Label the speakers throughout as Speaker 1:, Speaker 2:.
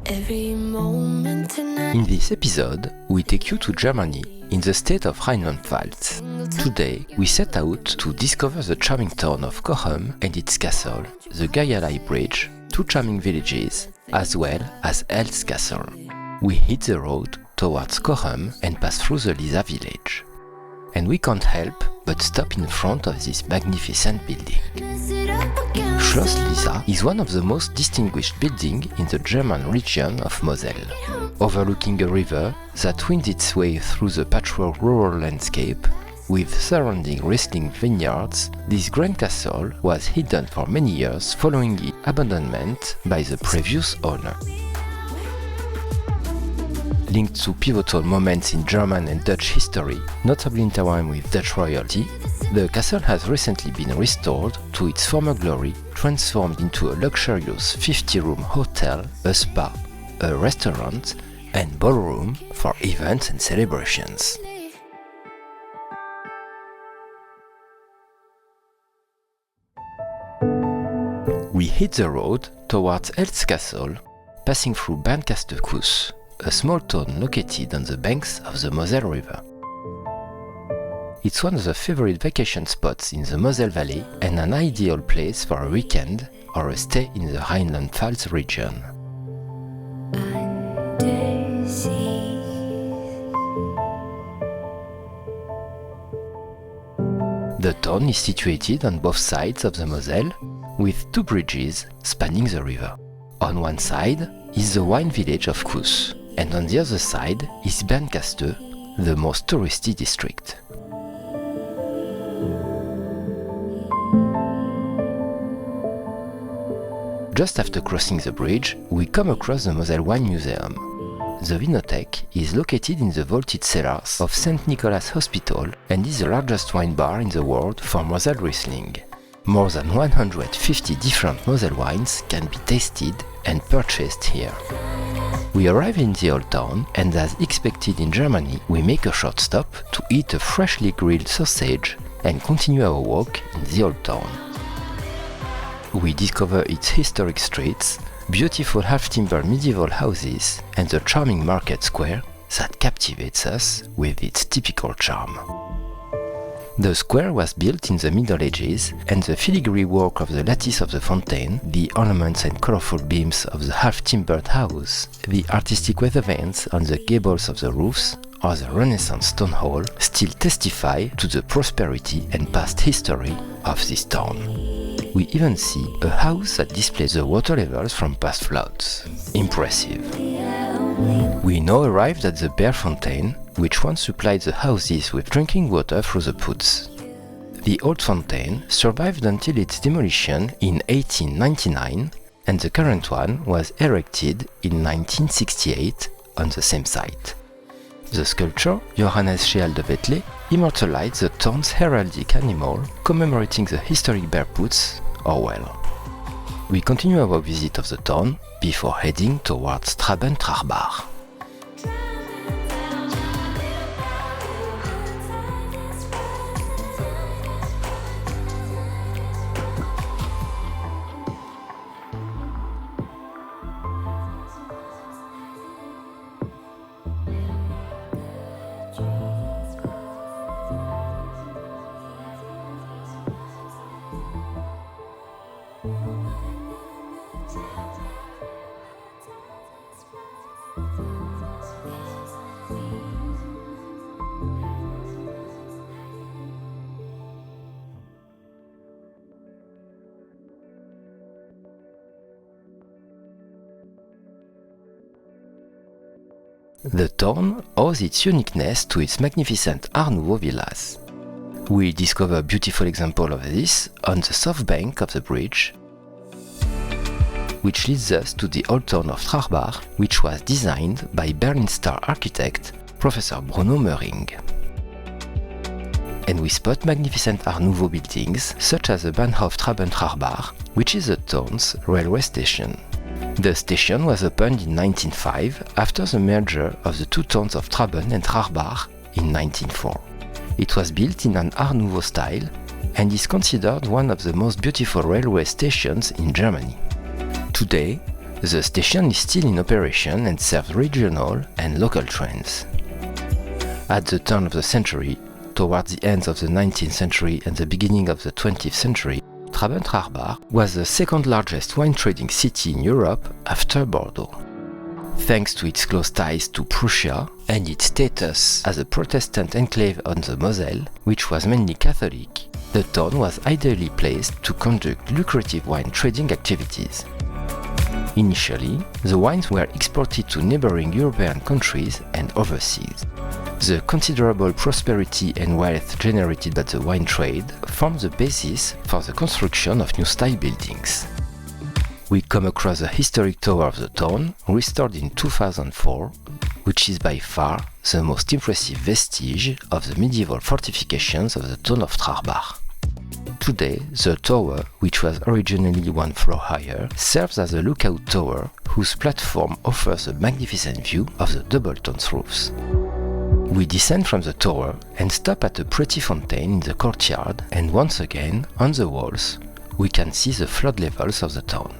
Speaker 1: In this episode, we take you to Germany, in the state of Rheinland-Pfalz. Today, we set out to discover the charming town of Cochem and its castle, the Gaialai Bridge, two charming villages, as well as Elst Castle. We hit the road towards Cochem and pass through the Lisa village. And we can't help but stop in front of this magnificent building. Schloss Lisa is one of the most distinguished buildings in the German region of Moselle. Overlooking a river that winds its way through the patchwork rural landscape, with surrounding wrestling vineyards, this grand castle was hidden for many years following its abandonment by the previous owner. Linked to pivotal moments in German and Dutch history, notably intertwined with Dutch royalty, the castle has recently been restored to its former glory, transformed into a luxurious 50-room hotel, a spa, a restaurant, and ballroom for events and celebrations. We hit the road towards Elst Castle, passing through Bernkastel-Kues, a small town located on the banks of the Moselle River. It's one of the favorite vacation spots in the Moselle Valley and an ideal place for a weekend or a stay in the Rheinland-Pfalz region. The town is situated on both sides of the Moselle, with two bridges spanning the river. On one side is the wine village of Kues, and on the other side is Bernkastel, the most touristy district. Just after crossing the bridge, we come across the Moselle Wine Museum. The Winothek is located in the vaulted cellars of St. Nicholas Hospital and is the largest wine bar in the world for Moselle Riesling. More than 150 different Moselle wines can be tasted and purchased here. We arrive in the old town, and as expected in Germany, we make a short stop to eat a freshly grilled sausage and continue our walk in the old town. We discover its historic streets, beautiful half-timber medieval houses, and the charming market square that captivates us with its typical charm. The square was built in the Middle Ages, and the filigree work of the lattice of the fountain, the ornaments and colorful beams of the half-timbered house, the artistic weather vanes on the gables of the roofs, or the Renaissance stone hall still testify to the prosperity and past history of this town. We even see a house that displays the water levels from past floods. Impressive. We now arrived at the Bear Fountain, which once supplied the houses with drinking water through the poods. The old fountain survived until its demolition in 1899, and the current one was erected in 1968 on the same site. The sculpture, Johannes Scheal de Wethle, immortalized the town's heraldic animal, commemorating the historic bear poots, or well. We continue our visit of the town before heading towards Traben-Trarbach. The town owes its uniqueness to its magnificent Art Nouveau villas. We discover a beautiful example of this on the south bank of the bridge, which leads us to the old town of Trarbach, which was designed by Berlin star architect Professor Bruno Möhring. And we spot magnificent Art Nouveau buildings such as the Bahnhof Traben-Trarbach, which is the town's railway station. The station was opened in 1905 after the merger of the two towns of Traben and Trarbach in 1904. It was built in an Art Nouveau style and is considered one of the most beautiful railway stations in Germany. Today, The station is still in operation and serves regional and local trains. At the turn of the century, towards the end of the 19th century and the beginning of the 20th century, Traben-Trarbach was the second largest wine trading city in Europe after Bordeaux. Thanks to its close ties to Prussia and its status as a Protestant enclave on the Moselle, which was mainly Catholic, the town was ideally placed to conduct lucrative wine trading activities. Initially, the wines were exported to neighboring European countries and overseas. The considerable prosperity and wealth generated by the wine trade formed the basis for the construction of new style buildings. We come across the historic tower of the town, restored in 2004, which is by far the most impressive vestige of the medieval fortifications of the town of Trarbach. Today, the tower, which was originally one floor higher, serves as a lookout tower whose platform offers a magnificent view of the double town's roofs. We descend from the tower and stop at a pretty fountain in the courtyard, and once again, on the walls, we can see the flood levels of the town.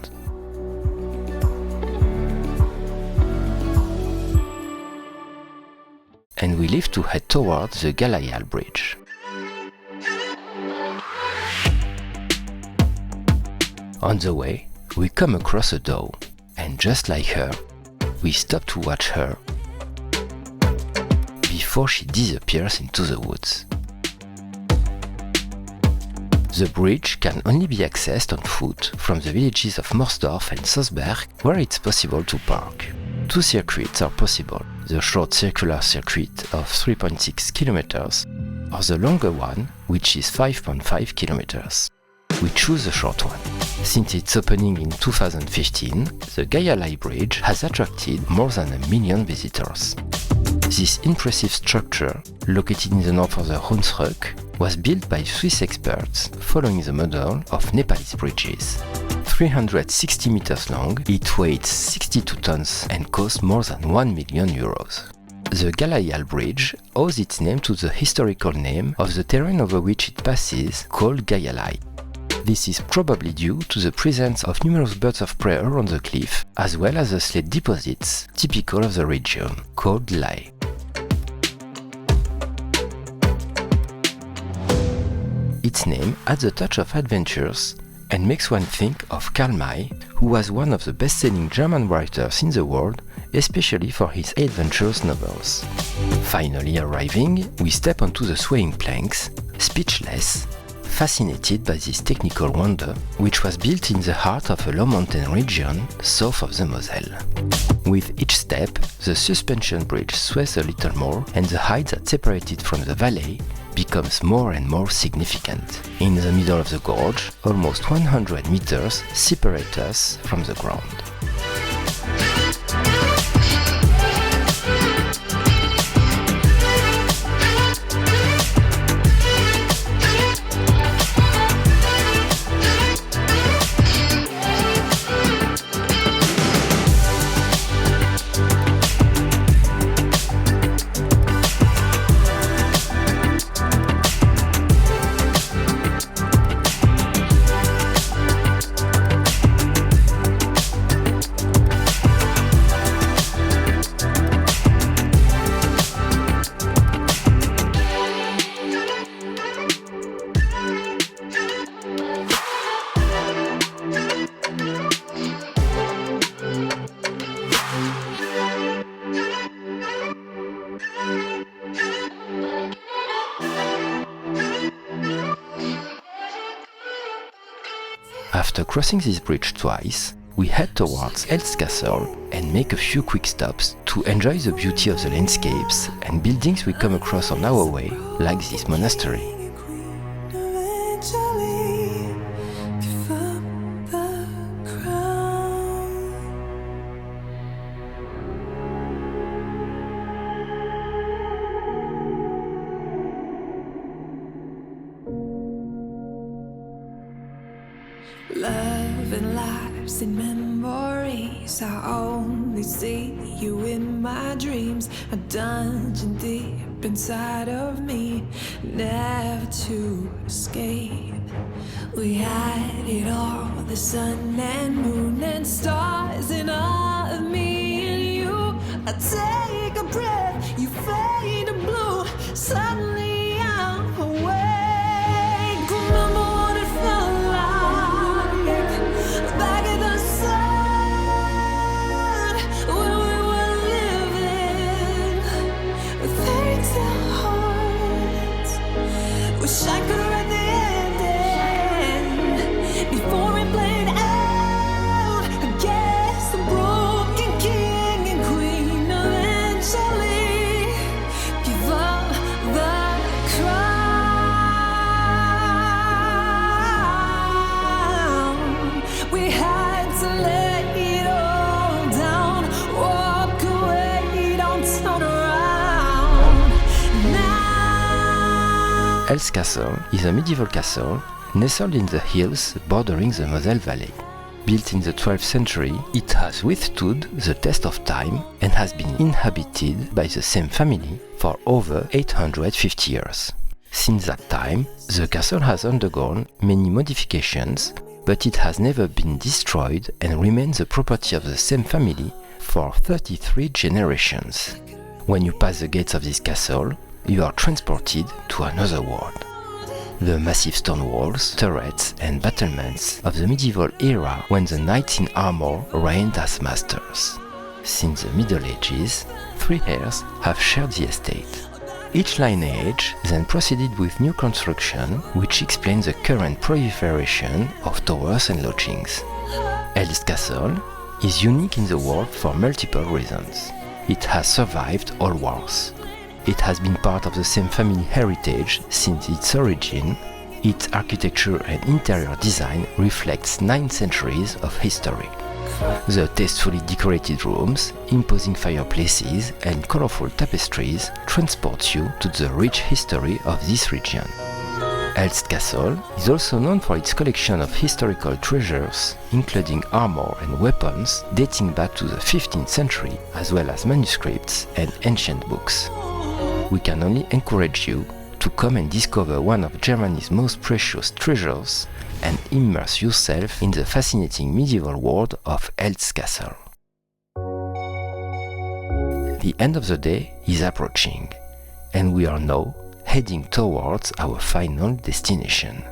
Speaker 1: And we leave to head towards the Galayal Bridge. On the way, we come across a doe, and just like her, we stop to watch her before she disappears into the woods. The bridge can only be accessed on foot from the villages of Morsdorf and Sosberg, where it's possible to park. Two circuits are possible, the short circular circuit of 3.6 kilometers or the longer one, which is 5.5 kilometers. We choose the short one. Since its opening in 2015, the Galayal Bridge has attracted more than 1 million visitors. This impressive structure, located in the north of the Hunsrück, was built by Swiss experts following the model of Nepalese bridges. 360 meters long, it weighs 62 tons and costs more than 1 million euros. The Galayal Bridge owes its name to the historical name of the terrain over which it passes, called Gayalai. This is probably due to the presence of numerous birds of prey around the cliff, as well as the slate deposits typical of the region, called lai. Its name adds a touch of adventures and makes one think of Karl May, who was one of the best-selling German writers in the world, especially for his adventurous novels. Finally arriving, we step onto the swaying planks, speechless, fascinated by this technical wonder, which was built in the heart of a low mountain region south of the Moselle. With each step, the suspension bridge sways a little more, and the height that separates it from the valley becomes more and more significant. In the middle of the gorge, almost 100 meters separate us from the ground. After crossing this bridge twice, we head towards Elst Castle and make a few quick stops to enjoy the beauty of the landscapes and buildings we come across on our way, like this monastery.
Speaker 2: Love and lives and memories, I only see you in my dreams. A dungeon deep inside of me, never to escape. We had it all, the sun and moon and stars in all of me and you. I take a breath, you fade to blue. Suddenly I'm awake. Remember what it felt like back in the sun when we were living with fairy tale hearts. Wish I could write the before it played out against the broken king and queen, eventually give up the crown. We had to lay it all down, walk away, don't turn around now.
Speaker 1: Hell's Castle is a medieval castle nestled in the hills bordering the Moselle Valley. Built in the 12th century, it has withstood the test of time and has been inhabited by the same family for over 850 years. Since that time, the castle has undergone many modifications, but it has never been destroyed and remains the property of the same family for 33 generations. When you pass the gates of this castle, you are transported to another world. The massive stone walls, turrets and battlements of the medieval era when the knights in armor reigned as masters. Since the Middle Ages, 3 heirs have shared the estate. Each lineage then proceeded with new construction, which explains the current proliferation of towers and lodgings. Hell's Castle is unique in the world for multiple reasons. It has survived all wars. It has been part of the same family heritage since its origin. Its architecture and interior design reflects 9 centuries of history. The tastefully decorated rooms, imposing fireplaces and colorful tapestries transport you to the rich history of this region. Hell's Castle is also known for its collection of historical treasures, including armor and weapons dating back to the 15th century, as well as manuscripts and ancient books. We can only encourage you to come and discover one of Germany's most precious treasures and immerse yourself in the fascinating medieval world of Hell's Castle. The end of the day is approaching, and we are now heading towards our final destination.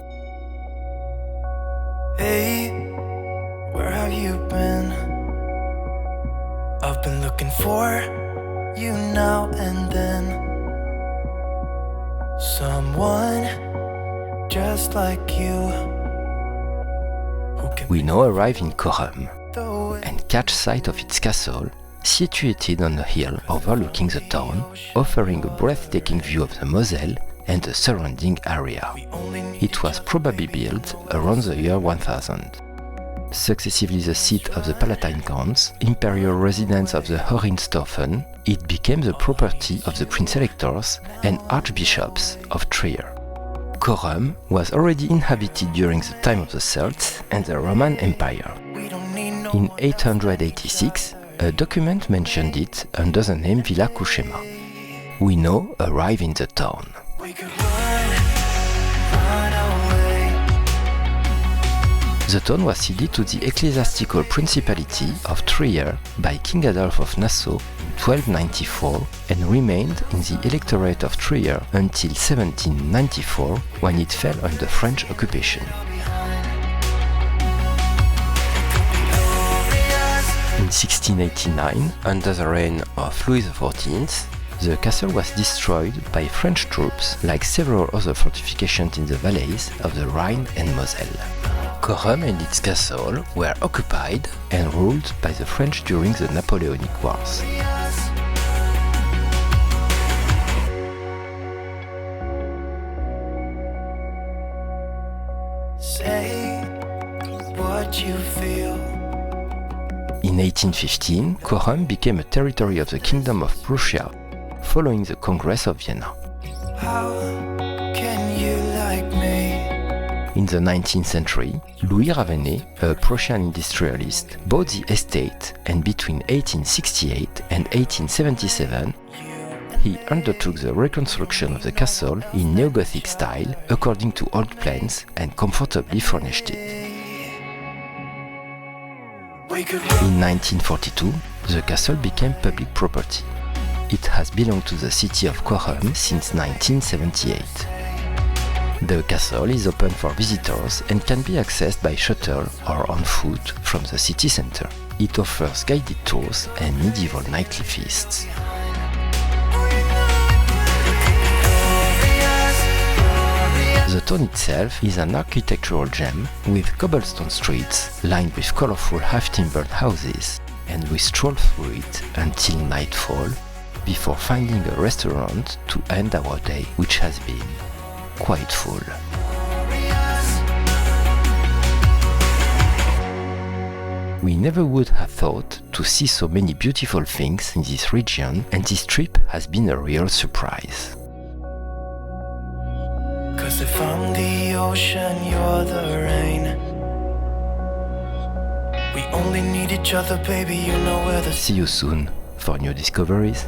Speaker 3: Hey, where have you been? I've been looking for you now and then. Someone just like you.
Speaker 1: We now arrive in Corrum and catch sight of its castle, situated on a hill overlooking the town, offering a breathtaking view of the Moselle and the surrounding area. It was probably built around the year 1000. Successively the seat of the Palatine Counts, imperial residence of the Hohenstaufen, it became the property of the Prince-Electors and Archbishops of Trier. Corrum was already inhabited during the time of the Celts and the Roman Empire. In 886, a document mentioned it under the name Villa Cucema. We now arrive in the town. The town was ceded to the ecclesiastical principality of Trier by King Adolf of Nassau in 1294 and remained in the electorate of Trier until 1794, when it fell under French occupation. In 1689, under the reign of Louis XIV, the castle was destroyed by French troops, like several other fortifications in the valleys of the Rhine and Moselle. Corrum and its castle were occupied and ruled by the French during the Napoleonic Wars.
Speaker 3: Say what you feel.
Speaker 1: In 1815, Corrum became a territory of the Kingdom of Prussia, following the Congress of Vienna.
Speaker 3: How can you like me?
Speaker 1: In the 19th century, Louis Ravenel, a Prussian industrialist, bought the estate, and between 1868 and 1877, he undertook the reconstruction of the castle in neo-Gothic style according to old plans and comfortably furnished it. In 1942, the castle became public property. It has belonged to the city of Quorum since 1978. The castle is open for visitors and can be accessed by shuttle or on foot from the city center. It offers guided tours and medieval nightly feasts. The town itself is an architectural gem with cobblestone streets lined with colorful half-timbered houses, and we stroll through it until nightfall before finding a restaurant to end our day, which has been quite full. We never would have thought to see so many beautiful things in this region, and this trip has been a real surprise.
Speaker 3: 'Cause if I'm the ocean, you're the rain. We only need each other, baby, you know we're the
Speaker 1: See you soon for new discoveries.